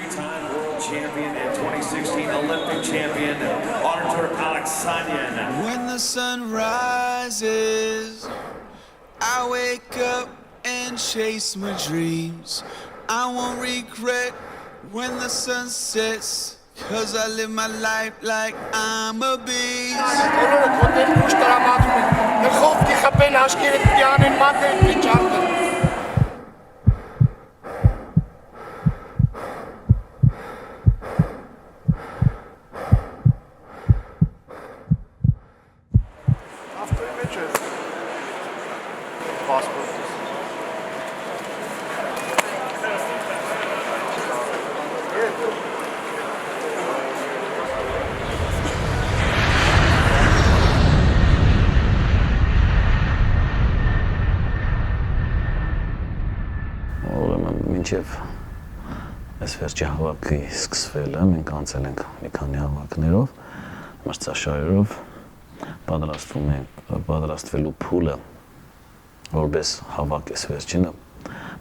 three-time world champion and 2016 Olympic champion, Artur Aleksanyan. When the sun rises, I wake up and chase my dreams. I won't regret when the sun sets, 'cause I live my life like I'm a beast. After images. Passport. Ուրեմն մինչև այս վերջի հավաքի սկսվելը մենք անցել ենք մի քանի հավաքներով, մրցաշարերով, պատրաստվելու փուլը որպես հավաք այս վերջինը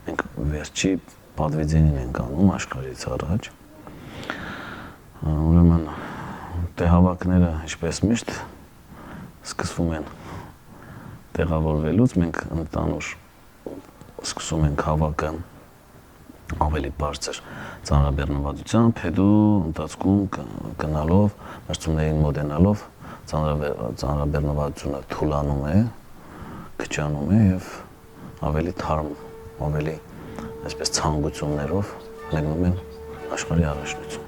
մենք վերջի պատվիձենին ենք անում աշխարհից առաջ։ Ուրեմն դե հավաքները ինչպես միշտ սկսվում են տեղավորվելուց, մենք ընդանուր սկսում ենք հավաքը ավելի բարձր ծանրաբեռնվածությամբ, հետո ընթացքում գնալով, մրցումներին մոտենալով ծանրաբեռնվածությունը թուլանում է, քչանում է եւ ավելի թարմ, ավելի այսպես ցանկություններով մեկնում են աշխարհի առաջնություն։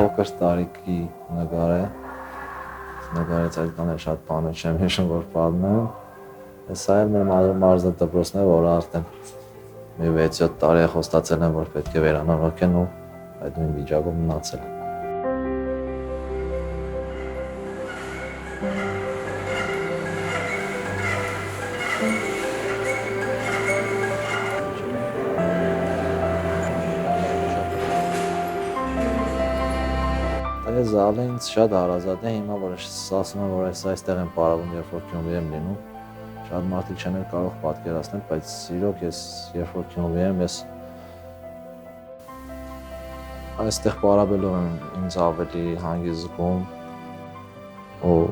Փոքր տարիքի նկար է, նկարից այդքան էլ շատ բաներ չեմ հիշում, որ պատմեմ։ Սա էլ մեր մարզը դպրոցն է, որ արդեն մի 6-7 տարի է խոստացել են, որ պետք է վերանորոգեն ու այդ նույն վիճակում մնացել է։ Զալը ինձ շատ հարազատ է, հիմա որ ասում եմ, որ այստեղ եմ պարավում, երբ որ Գյումրի եմ լինում, շատ մարդիկ չեն կարող պատկերացնել, բայց իրոք ես երբ որ Գյումրի եմ, ես այստեղ պարավելով եմ ինձ ավելի հանգիստ զգում ու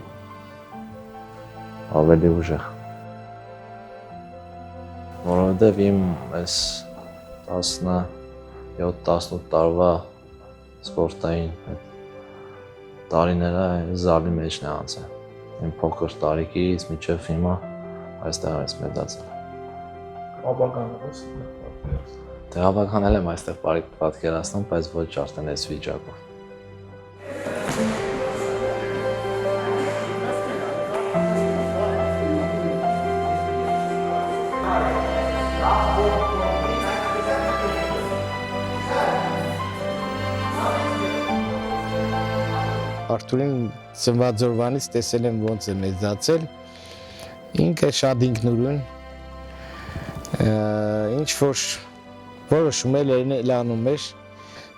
ավելի ուժեղ։ Որովհետև իմ այս 17-18 տարվա սպորտային տարիները զալի մեջն է անցել։ Իմ փոքր տարիքից մինչև հիմա այստեղ ես մեծացել։ Հավականել եմ այստեղ պատկերացնում, բայց ոչ արդեն այս վիճակով։ Արթուրին ծնված օրվանից տեսել եմ ոնց է մեծացել։ Ինքը շատ ինքնուրույն, ինչ որ որոշում էլ անում էր։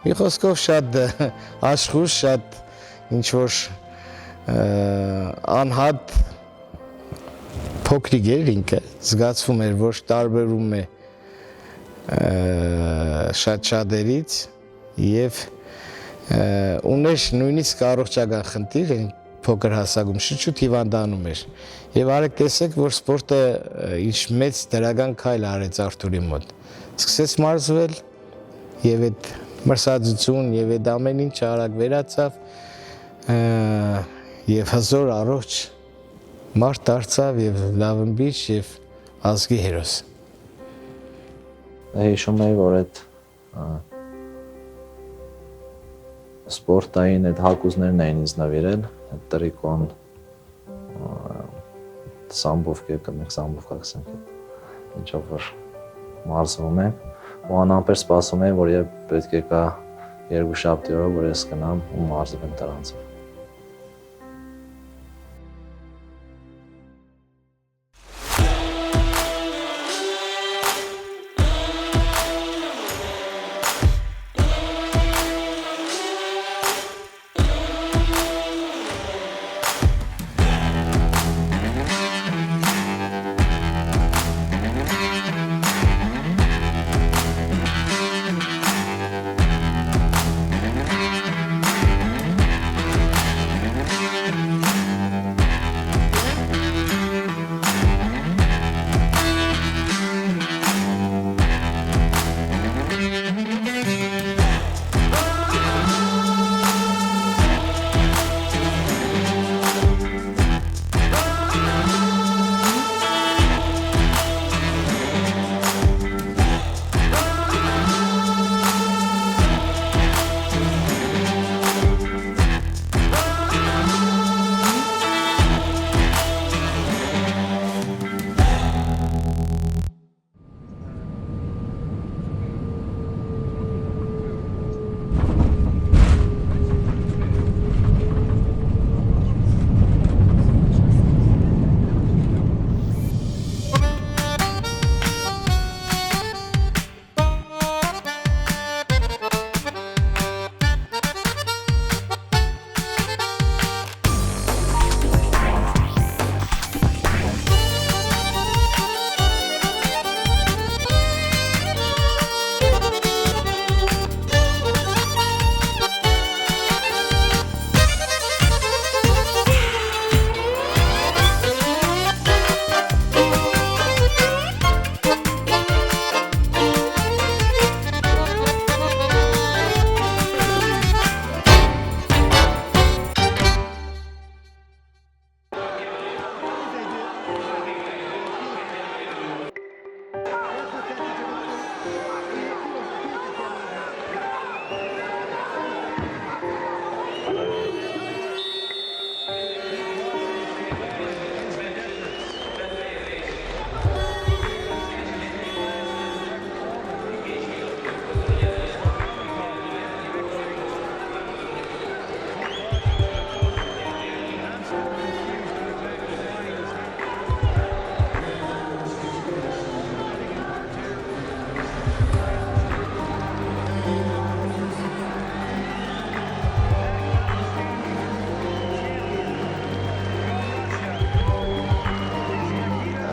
Մի խոսքով շատ աշխուժ, շատ ինչ որ անհատ փոքրիկ էր ինքը, զգացվում էր, որ տարբերում է շատ շատերից եւ ուներ նույնիսկ առողջական խնդիր, փոքր հասակում շուտ հիվանդանում էր։ Եվ արեք տեսեք, որ սպորտը ինչ մեծ դրական քայլ արեց Արթուրի մոտ։ Սկսեց մարզվել եւ այդ մրսածություն եւ այդ ամեն ինչ արագ վերացավ եւ հզոր առողջ մարդ դարձավ եւ լավ ըմբիչ եւ ազգի հերոս։ Հիշում եմ, որ այդ սպորտային այդ հակուզներն էին ինձ նվիրել, այդ տրիկոն սամբով կերկամեք, սամբով կակսենք ինչով որ մարզվում եմ ու անամպեր սպասում եմ, որ երբ պետք է կա երկու շաբթի օրը, որ ես գնամ ու մարզվեմ դրանցով։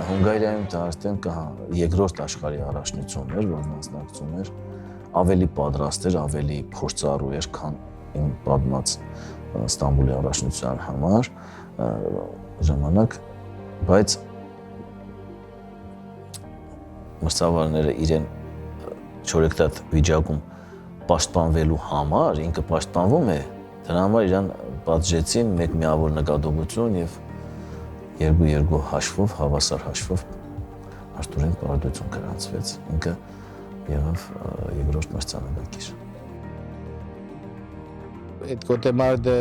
Հունգարիայում դա արդեն երկրորդ աշխարհի առաջնությունն էր, որ մասնակցում էր, ավելի պատրաստ էր, ավելի փորձառու էր, քան իմ պատմած Ստամբուլի առաջնության համար ժամանակ, բայց մրցավարները իրեն չորեքտատ վիճակում պաշտպանվելու համար, ինքը պաշտպանվում է, դրա համար իրան պատժեցին մեկ միավոր նկատողություն եւ երկու հաշվով, հավասար հաշվով Արթուրին պարտություն գրանցվեց, ինքը եղավ երկրորդ մրցանակակիր։ Այդ Գոտեմարդը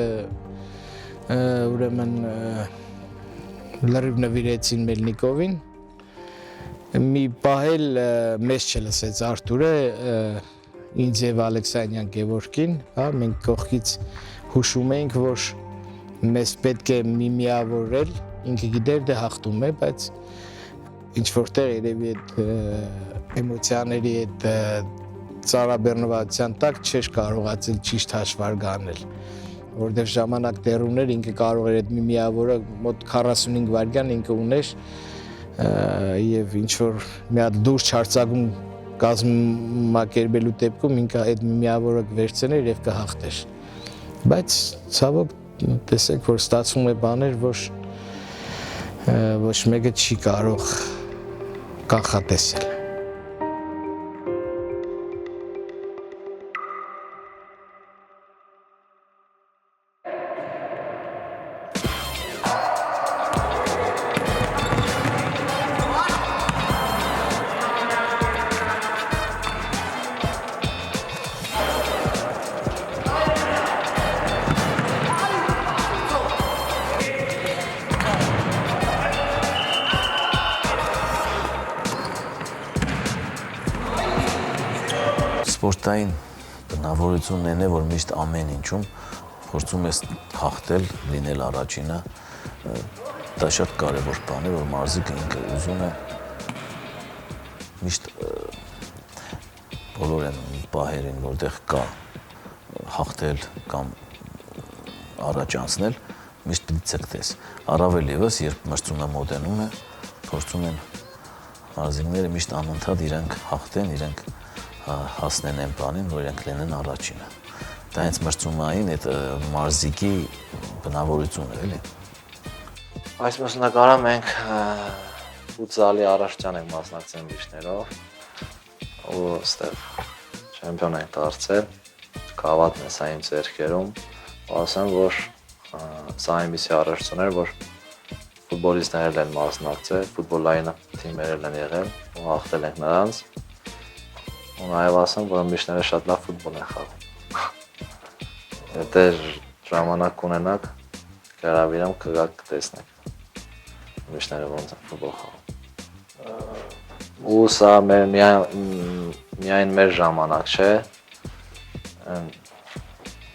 ուրեմն լրիվ նվիրեցին Մելնիկովին, մի պահել մեզ չլսեց Արթուրը, ինձ եւ Ալեքսանյան Գևորգին, մենք կողքից հուշում էինք, որ մեզ պետք է միավորել, ինքը գիտեր դե հաղթում է, բայց ինչ որտեղ երևի այդ էմոցիաների այդ ծարաբեռնվածության տակ չէր կարողացել ճիշտ հաշվարկ անել, որտեղ ժամանակ դեռ ուներ, ինքը կարող էր այդ միավորը մոտ 45 վայրկյան ինքը ուներ եւ ինչ որ մի հատ դուրս չարցակում կազմակերպելու դեպքում ինքը այդ միավորը կվերցներ եւ կհաղթեր, բայց ցավոք տեսեք որ ստացվում է բաներ, որ ոչ մեկը չի կարող կանխատեսել։ Սպորտային բնավորությունն այն է, որ միշտ ամեն ինչում փորձում ես հաղթել, լինել առաջինը, դա շատ կարևոր բան է, որ մարզիկը ինքը ուզում է միշտ բոլոր այն պահերին, որտեղ կա հաղթել կամ առաջ անցնել, միշտ պիտի ցկտես։ Առավել ևս, երբ մրցումը մոտենում է, փորձում են մարզիկները միշտ անընդհատ իրենք հաղթեն, իրենք հասնեն այն բանին, որ իրենք լինեն առաջինը։ Դա հենց մրցումային այդ մարզիկի բնավորությունն է, էլի։ Այս մասնակարը մենք ֆուտզալի առաջան ենք մասնակցել վիշներով ու ստեղ չեմպիոն ենք դարձել, գավաթն է սա իմ ձեռքերում, ասեմ, որ սա այնպիսի առաջություն էր, որ ֆուտբոլիստներ են մասնակցել, ֆուտբոլային թիմեր են եղել ու հաղթել ենք նրանց ու նաև ասեմ, որ միշները շատ լավ ֆուտբոլ են խաղում։ Եթե ժամանակ ունենաք, հրավիրեմ կգաք կտեսնեք միշները ոնց են ֆուտբոլ խաղում։ Ու սա միայն մեր ժամանակ չէ,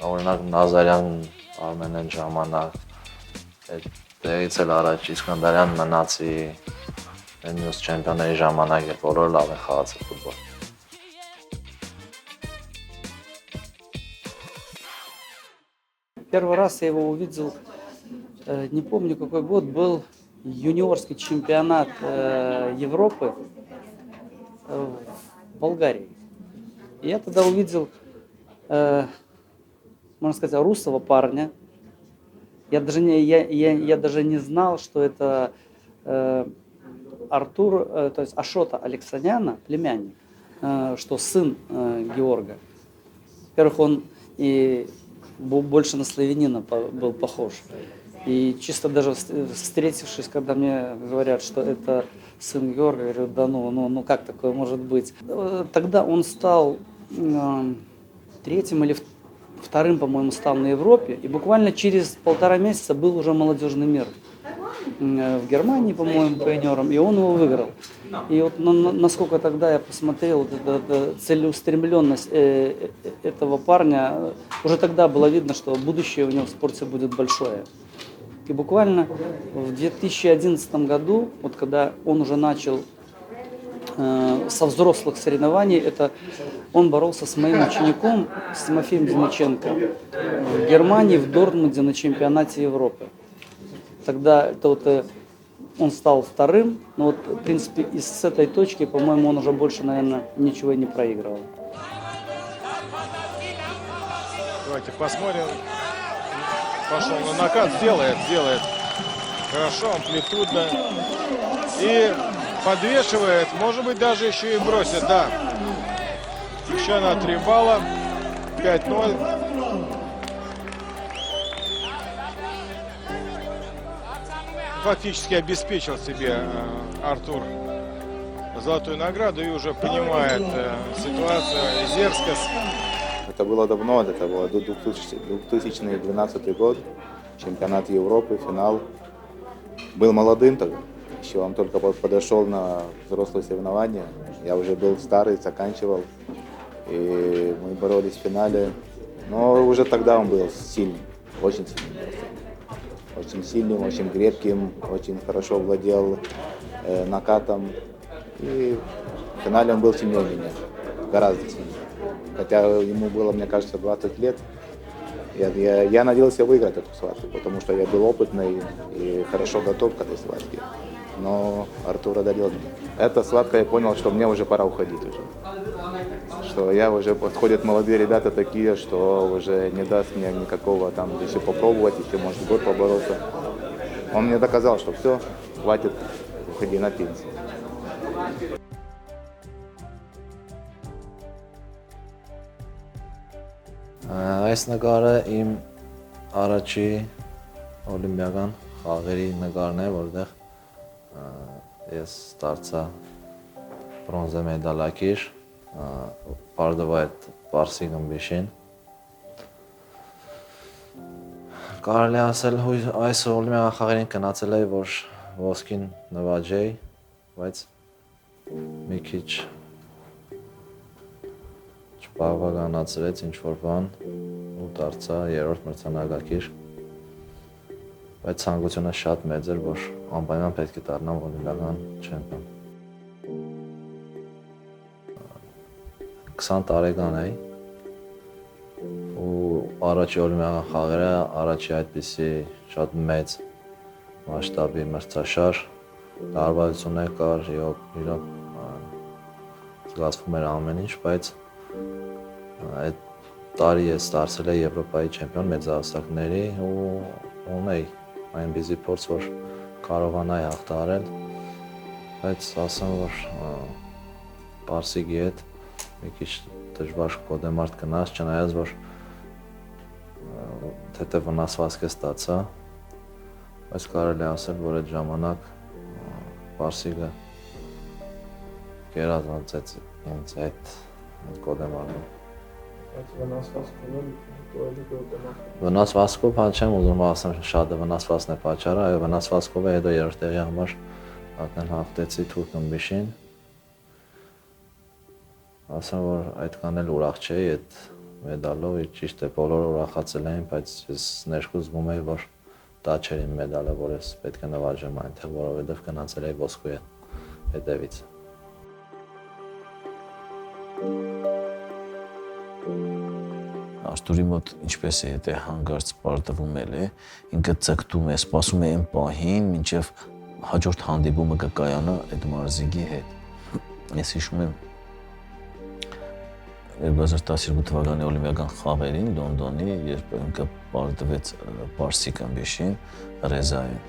օրինակ Նազարյան Արմենեն ժամանակ, դեղից էլ առաջ Իսկանդարյան մնացի, մյուս չեմպիոնների ժամանակ է բոլոր լավ են խաղացել ֆուտբոլ։ Первый раз я его увидел, не помню какой год, был юниорский чемпионат Европы в Болгарии. И я тогда увидел, можно сказать, русского парня. Я даже не знал, что это Артур, то есть Ашота Алексаняна, племянник, что сын Георга. Во-первых, он и больше на славянина был похож. И чисто даже встретившись, когда мне говорят, что это сын Георга, я говорю, да ну как такое может быть? Тогда он стал третьим или вторым, по-моему, стал на Европе. И буквально через 1,5 месяца был уже молодежный мир в Германии, по-моему, пионером, и он его выиграл. И вот насколько тогда я посмотрел целеустремленность этого парня, уже тогда было видно, что будущее у него в спорте будет большое. И буквально в 2011 году, вот когда он уже начал со взрослых соревнований, это он боролся с моим учеником, с Тимофеем Димиченко, в Германии, в Дортмунде на чемпионате Европы. Тогда это вот он стал вторым, но вот, в принципе, с этой точки, по-моему, он уже больше, наверное, ничего и не проигрывал. Давайте посмотрим. Пошел на накат, делает. Хорошо, амплитудно. И подвешивает, может быть, даже еще и бросит, да. Еще на 3 балла. 5-0. Фактически обеспечил себе Артур золотую награду и уже понимает ситуацию. Изерскас. Это было давно, это был 2012 год, чемпионат Европы, финал. Был молодым тогда, еще он только подошел на взрослые соревнования. Я уже был старый, заканчивал, и мы боролись в финале. Но уже тогда он был сильным, очень сильным. очень сильным, очень крепким, очень хорошо владел накатом. И в финале он был сильнее меня, гораздо сильнее. Хотя ему было, мне кажется, 20 лет. Я надеялся выиграть эту схватку, потому что я был опытный и хорошо готов к этой схватке. Но Артур одолел меня. Эта схватка, я понял, что мне уже пора уходить уже. Что я уже подходят молодые ребята такие, что уже не даст мне никакого там еще попробовать, еще может год побороться. Он мне доказал, что все, хватит, уходи на пенсию. Այս նկարը իմ առաջի օլիմպիական խաղերի նկարն է, որտեղ ես դարձա բրոնզե մեդալակիր, պարդվա այդ պարսի գմբիշին։ Կարելի է ասել այս օլիմպիական խաղերին գնացել էի, որ ոսկին նվաճեի, բայց մի քիչ չբավականացրեց ինչ-որ բան ու դարձա երրորդ մրցանակակիր, բայց ցանկությունը շատ մեծ էր, որ անպայման պետք է դառնամ օլիմպիական չեմպիոն։ 20 տարեկան էի ու առաջի օլիմպիական խաղերը առաջի այդպիսի շատ մեծ մասշտաբի մրցաշար, դարբարություններ կար, իրոք զգացվում էր ամեն ինչ, բայց այդ տարի ես դարձել էի Եվրոպայի չեմպիոն մեծահասակների ու ունեի այնպիսի փորձ, որ կարողանայի հաղթահարել, բայց ասեմ, որ Պարսիկի հետ մի քիչ դժվար կոդեմարտ գնաց, չնայած որ թեթև վնասվածք է ստացա, բայց կարելի է ասել, որ այդ ժամանակ Պարսիկը գերազանցեց ինձ այդ կոդեմարտում։ Վնասվածքով չեմ ուզում ասեմ շատ վնասվածքն է պատճառը, այո վնասվածքով է հետո երրորդ տեղի համար ակնեն հաղթեցի թուրք ըմբիշին։ Ասեմ, որ այդքան էլ ուրախ չէի այդ մեդալով, ճիշտ է բոլորը ուրախացել էին, բայց ես ներքուս զգում էի, որ դա չէր իմ մեդալը, որ ես պետք է նվաճեմ այնտեղ, որովհետև գնացել էի ոսկու հետևից։ Արտուրի մոտ ինչպես է եթե հանգարց պարտվում է, ինքը ցկտում է, սպասում է այն պահին, մինչև հաջորդ հանդիպումը կկայանա այդ մարզիկի հետ։ Ես հիշում եմ 2012 թվականի օլիմպիական խաղերին Լոնդոնի, երբ ինքը պարտվեց Պարսիկ ըմբիշին, Ռեզային։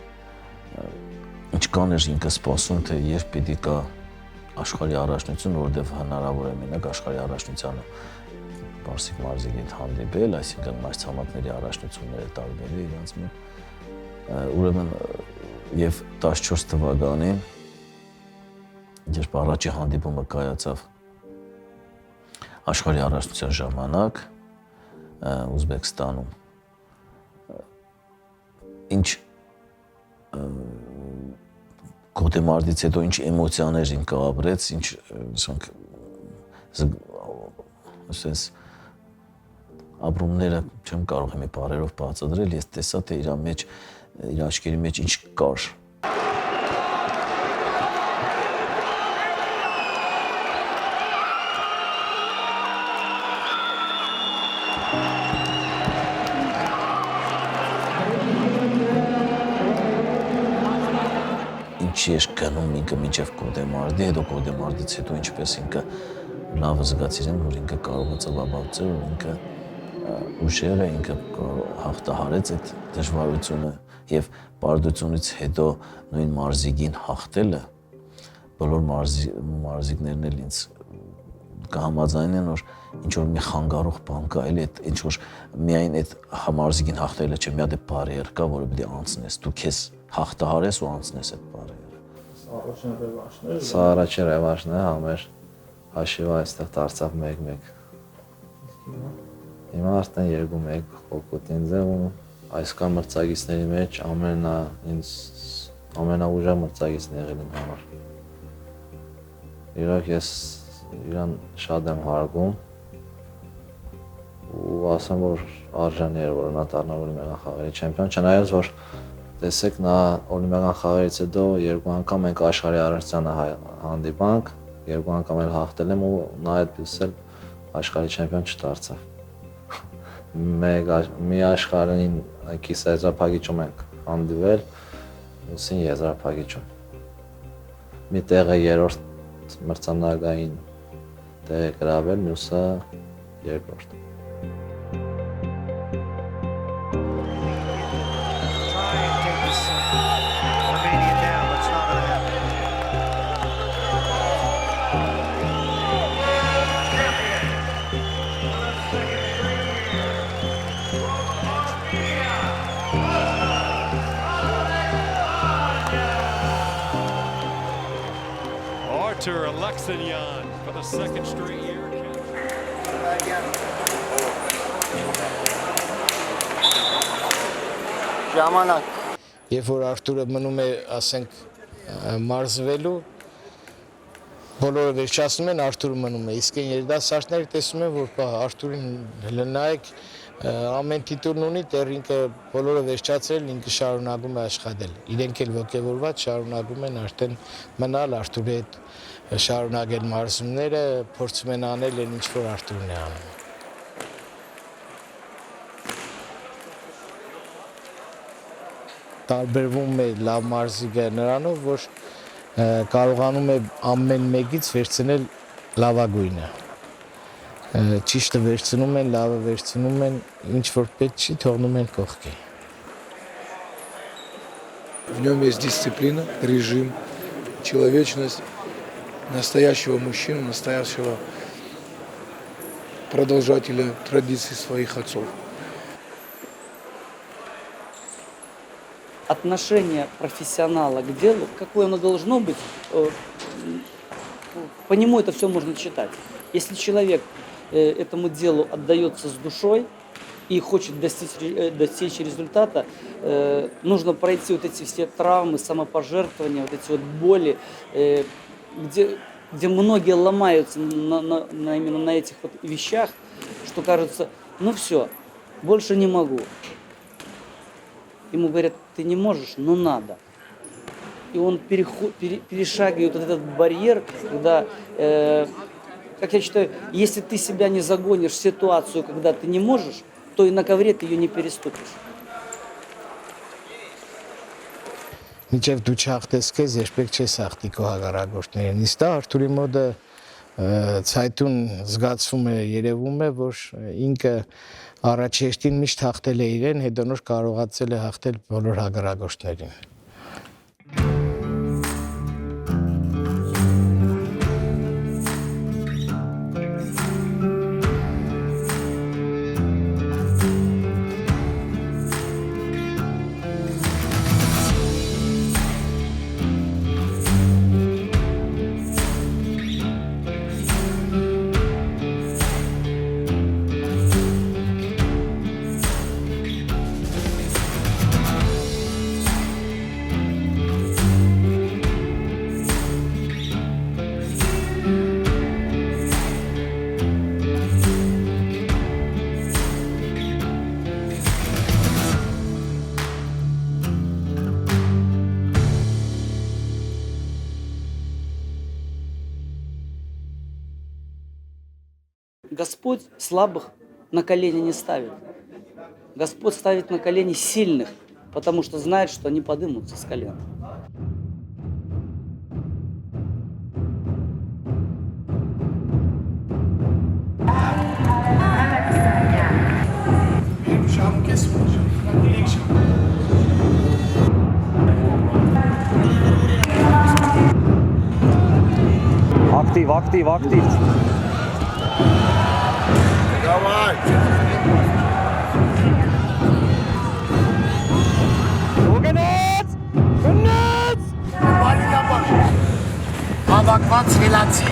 Ինչքան էր ինքը սպասում, թե երբ պիտի կա աշխարհի առաջնություն, որովհետև հնարավոր է մենակ աշխարհի առաջնությանը Պարսիկ մարզիկի հետ հանդիպել, այսինքն մայրցամաքների առաջնությունները տարբեր է իրանց մոտ։ Ուրեմն եւ 14 թվականին, երբ առաջի հանդիպումը կայացավ աշխարհի առաջնության ժամանակ Ուզբեկստանում, ինչ գոտեմարտից հետո ինչ էմոցիաներ ինքը ապրեց, ինչ ասես ապրումները չեմ կարող եմ բառերով բացատրել, ես տեսա թե իր աչքերի մեջ ինչ կար։ Ինչ էր գնում ինքը մինչև կոդեմարտի, հետո կոդեմարտից հետո ինչպես ինքը լավ զգացիր եմ, որ ինքը կարող է ծավալացել, որ ինքը ուժեղ է, ինքը հաղթահարեց այդ դժվարությունը եւ պարտությունից հետո նույն մարզիկին հաղթելը, բոլոր մարզիկներն էլ ինձ կհամաձայնեն, որ ինչ որ մի խանգարող բան կա, էլի այդ ինչ որ միայն այդ մարզիկին հաղթելը չէ, մի հատ բարիեր կա, որը պետք է անցնես, դու քեզ հաղթահարես ու անցնես այդ բարիերը։ Սա առաջին ռևանշն է, համեր հաշիվը այստեղ դարձավ 1-1։ Հիմա արդեն 2-1 խոկոտ ինձ է ու այսքան մրցակիցների մեջ ամենաուժեղ մրցակիցն եղել իմ համար։ Իրոք ես իրան շատ եմ հարգում ու ասեմ, որ արժանի էր, որ նա դառնա օլիմպիական խաղերի չեմպիոն, չնայած որ տեսեք նա օլիմպիական խաղերից հետո երկու անգամ մենք աշխարհի առաջնությանը հանդիպանք, երկու անգամ էլ հաղթել եմ ու նա այդպես էլ աշխարհի չեմպիոն չդարձավ։ Մի աշխարհին կիսաեզրափակիչում ենք հանդիպել, ուսին եզրափակիչում։ Մի տեղը երրորդ մրցանակային տեղ է գրավել, մյուսը երկրորդ։ Artur Aleksanyan for the second straight year. Երբ որ Արթուրը մնում է, ասենք, մարզվելու, բոլորը վերջացնում են, Արթուրը մնում է։ Իսկ այն երիտասարդները տեսնում են, որ Արթուրին նայեք, ամեն տիտուլն ունի, տեղ ինքը բոլորը վերջացրել, ինքը շարունակում է աշխատել։ Իրենք էլ ոգևորված շարունակում են արդեն մնալ Արթուրի հետ, շարունակել մարզումները, փորձում են անել այն ինչ որ Արթուրն է անում։ Տարբերվում է լավ մարզիկը նրանով, որ կարողանում է ամեն մեկից վերցնել լավագույնը։ Ճիշտը վերցնում են, լավը վերցնում են, ինչ որ պետք չի, թողնում են կողքի։ В нем есть дисциплина, режим, человечность настоящего мужчины, настоящего продолжателя традиций своих отцов. Отношение профессионала к делу, какое оно должно быть, по нему это все можно читать. Если человек этому делу отдается с душой и хочет достичь результата, нужно пройти вот эти все травмы, самопожертвования, вот эти вот боли, где многие ломаются именно на этих вот вещах, что кажется, ну все, больше не могу. Ему говорят, ты не можешь, но надо. И он перешагивает вот этот барьер, когда, как я считаю, если ты себя не загонишь в ситуацию, когда ты не можешь, то и на ковре ты ее не переступишь. Մինչև դու չախտես քեզ, երբեք չես հաղթի քո հակառակորդներին։ Իսկ դա Արթուրի մոդը ցայտուն զգացվում է, երևում է, որ ինքը առաջեշտին միշտ հաղթել է իրեն, հետո նոր կարողացել է հաղթել բոլոր հակառակորդներին։ Господь слабых на колени не ставит. Господь ставит на колени сильных, потому что знает, что они подымутся с колен. Ակտիվ, ակտիվ, ակտիվ։ Давай! Գնաց! Գնաց! Հավաքված խելացի։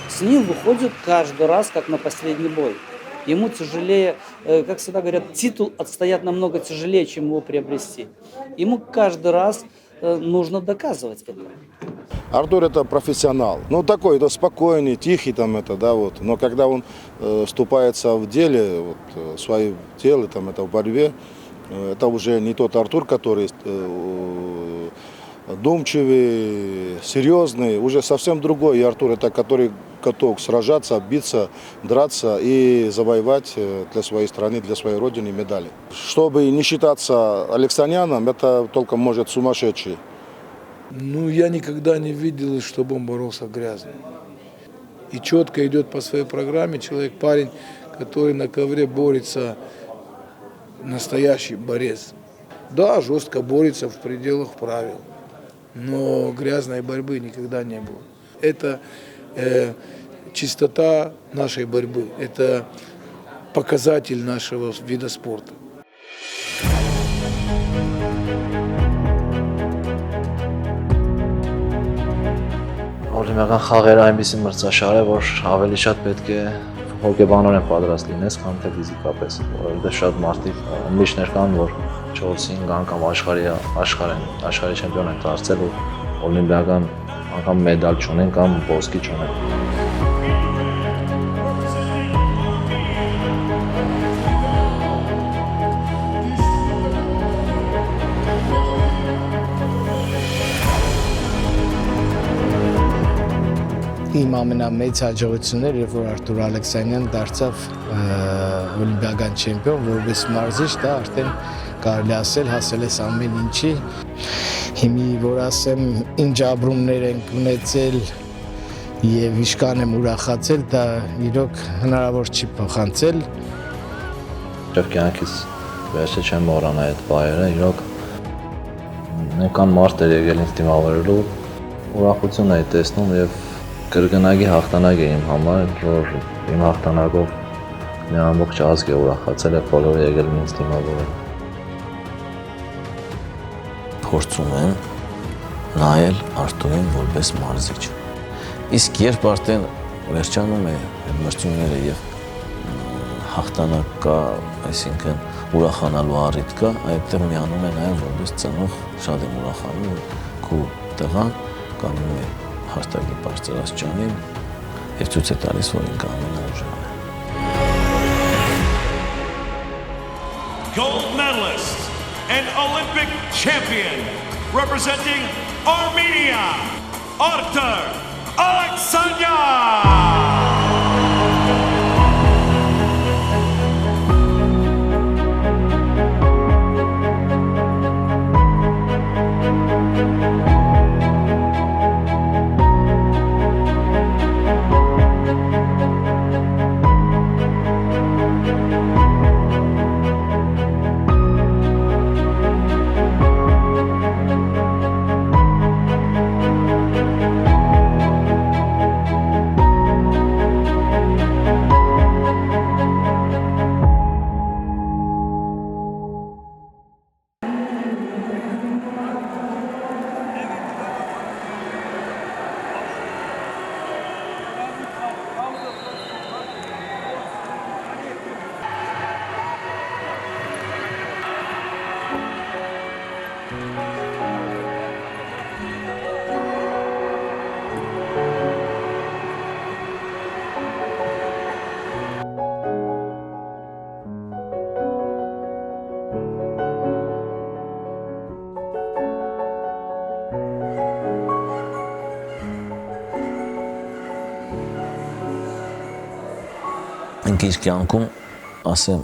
С ним выходит каждый раз, как на последний бой. Ему тяжелее, как всегда говорят, титул отстоять намного тяжелее, чем его приобрести. Ему каждый раз нужно доказывать это. Артур это профессионал. Ну такой, это спокойный, тихий там это, да, вот. Но когда он вступается в деле, вот, в свои дело, там это в борьбе, это уже не тот Артур, который думчивый, серьезный, уже совсем другой Артур, это который готов сражаться, биться, драться и завоевать для своей страны, для своей родины медали. Чтобы не считаться Алексаняном, это только может сумасшедший. Ну, я никогда не видел, чтобы он боролся грязно. И четко идет по своей программе человек, парень, который на ковре борется, настоящий борец. Да, жестко борется в пределах правил, но грязной борьбы никогда не было. Это чистота нашей борьбы, это показатель нашего вида спорта. Օլիմպիական խաղերը այնպիսի մրցաշար է, որ ավելի շատ պետք է հոգեբանորեն պատրաստ լինես, քան թե ֆիզիկապես, որովհետև շատ մարդիկ ըմբիշներ կան, որ չորսին կան կամ աշխարհի չեմպիոն են դարձել ու օլիմպիական անգամ մեդալ չունեն կամ ոսկի չունեն։ Իմ ամենամեծ հաջողությունն էր, երբ որ Արտուր Ալեքսանյան դարձավ օլիմպիական չեմպիոն, որպես մարզիչ, դա արդեն կարելի ասել հասել ես ամեն ինչի։ Հիմի որ ասեմ, ինչ ապրումներ ենք ունեցել եւ ինչքան եմ ուրախացել, դա իրոք հնարավոր չի փոխանցել։ Եվ կյանքից վերջը չեմ մոռանա այդ բայերը, իրոք նեկան մարդ էր եկել ինձ դիմավորելու, ուրախություն էի տեսնում եւ կրկնակի հաղթանակ է իմ համար, որ իմ հաղթանակով մի ամբողջ ազգ է ուրախացել եւ բոլորը եկել ինձ դիմավորել։ Փորձում եմ նայել Արտուրին որպես մարզիչ։ Իսկ երբ արդեն վերջանում է մրցումները եւ հաղթանակ կա, այսինքն ուրախանալու առիթ կա, այդտեղ միանում է նաեւ որպես ծնող շատ եմ ուրախանում, քո տղան կանում է հարտակի բարձրաստիճանին եւ ցույց է տալիս, որ ինքը ամենաուժեղն է։ Gold medalist and Olympic champion representing Armenia, Artur Aleksanyan. Ինքը իր կյանքում, ասեմ,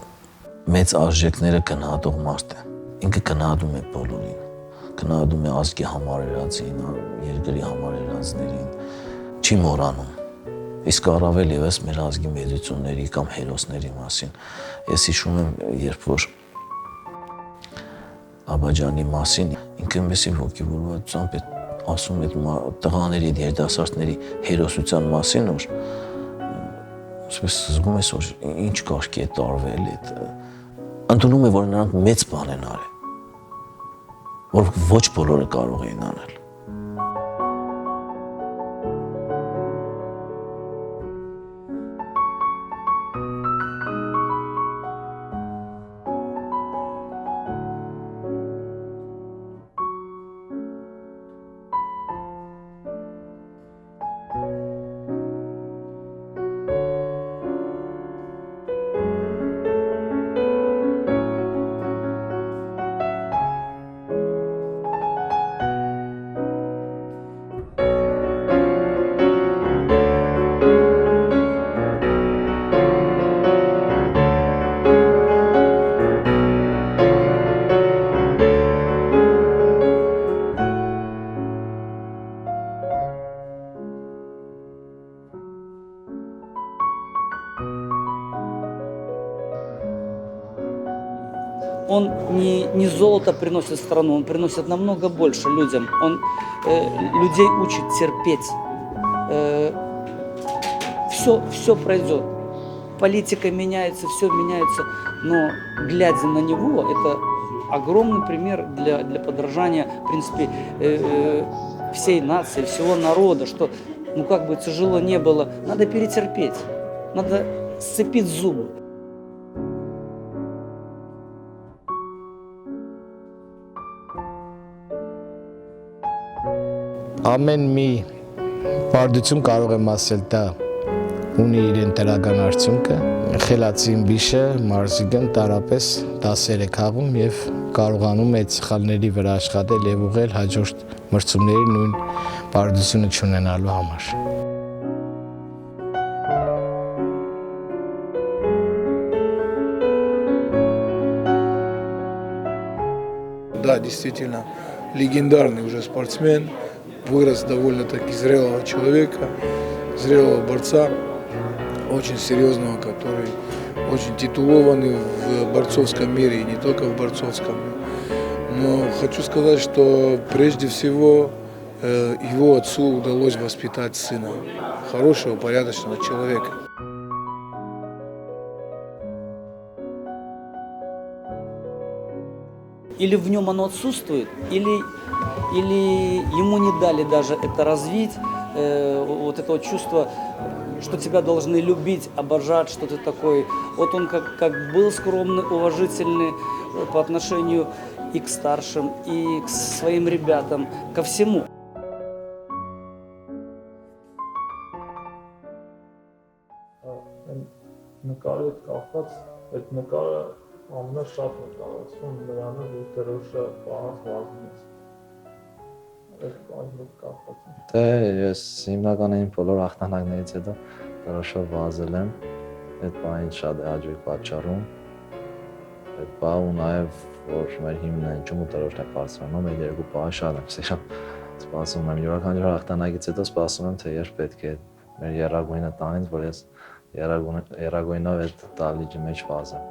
մեծ արժեքները գնահատող մարդ է։ Ինքը գնահատում է բոլորին, գնահատում է ազգի համար երազին, երկրի համար երազներին, չի մոռանում։ Իսկ առավել ևս մեր ազգի մեծությունների կամ հերոսների մասին։ Ես հիշում եմ, երբ որ Աբաջանի մասին ինքը մեծ ոգևորվածությամբ ասում է տղաների, երիտասարդների հերոսության մասին, որ Սպես զգում ես, որ ինչ կարգի է տարվել, ընդունում է, որ նրանք մեծ բան են արել, որ ոչ բոլորը կարող էին անել։ он не золото приносит в страну, он приносит намного больше людям. Он людей учит терпеть. Все пройдет. Политика меняется, все меняется, но глядя на него, это огромный пример для подражания, в принципе, всей нации, всего народа, что, ну как бы тяжело не было, надо перетерпеть, надо сцепить зубы. Ամեն մի բարդություն կարող եմ ասել դա ունի իրեն դրական արդյունքը։ Խելացին բիշը մարզիկն տարապես դասեր է քաղում եւ կարողանում է այդ սխալների վրա աշխատել եւ ուղղել հաջորդ մրցումների նույն բարդությունը չունենալու համար։ Да, действительно, легендарный уже спортсмен, вырос довольно-таки зрелого человека, зрелого борца, очень серьезного, который очень титулованный в борцовском мире, и не только в борцовском. Но хочу сказать, что прежде всего его отцу удалось воспитать сына, хорошего, порядочного человека. Или в нем оно отсутствует, или ему не дали даже это развить, вот это вот чувство, что тебя должны любить, обожать, что ты такой. Вот он как был скромный, уважительный по отношению и к старшим, и к своим ребятам, ко всему. Նկարի հետ կապված այդ նկարը ամենաշատ նկարացում նրանով ու դրոշը պահած վազնից։ Այդ բանն հետ կապված։ Դե ես հիմնականին բոլոր հաղթանակներից հետո դրոշով վազել եմ։ Այդ բանին շատ է հաճույք պատճառում։ Այդ բանը ու նաև որ մեր հիմնն է ինչու դրոշն է բարձրանում, այդ երկու բանը շատ եմ սիրում։ Սպասում եմ յուրաքանչյուր հաղթանակից հետո սպասում եմ թե երբ պետք է մեր երագույնը տանից, որ ես երագույնով այդ տալիճի մեջ վազեմ։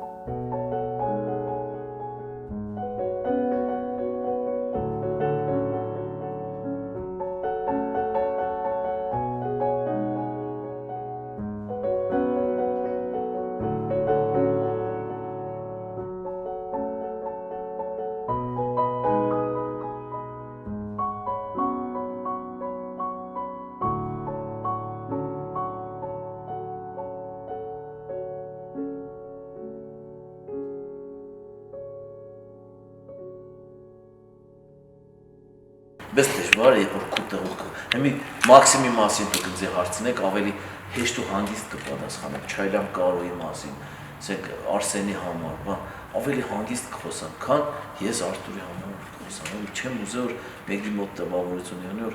Բայց դժվար է, որ քո տեղը հիմի մաքսիմի մասին դուք ինձ հարցնեք, ավելի հեշտ ու հանգիստ կպատասխանեմ, Չայլան Կարոյի մասին, ասենք Արսենի համար, բա ավելի հանգիստ կխոսամ, քան ես Արտուրի համար խոսամ, չեմ ուզել որ մեկի մոտ տպավորություն ունի, որ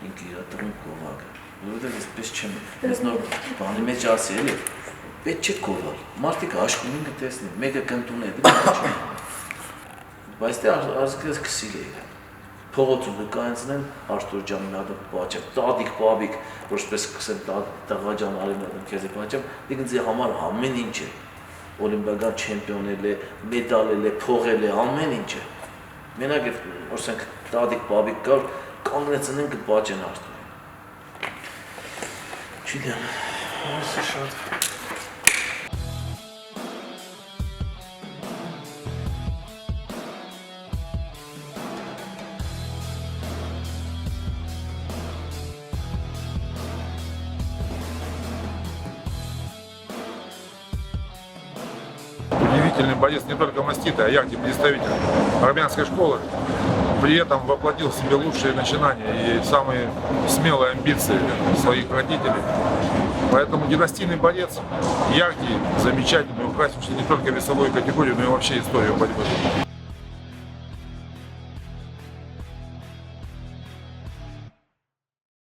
ինքը իր դրում գովակ է, որովհետև այսպես չեմ, ես նոր բանի մեջ ասի էլի, պետք չէ գովալ, մարդիկ աշխունին կտեսնեն, մեկը կընտուն է, բայց դե ազգը սկսիլ է փողոցում նկարացնեն Արտուր ջան նադը բաճը տադիկ բաբիկ որպես սկսեն տղա ջան արինը քեզ բաճը ինձ համար ամեն ինչ է օլիմպիական չեմպիոնել է մեդալել է փողել է ամեն ինչ է մենակ ասենք տադիկ բաբիկ կար կանգնեցնեն կբաճեն Արտուրին չգիտեմ ասա շատ Удивительный боец не только маститый, а Ягди представитель армянской школы. При этом воплотил в себе лучшие начинания и самые смелые амбиции своих родителей. Поэтому династийный боец Ягди замечательный, украсивший не только весовую категорию, но и вообще историю борьбы.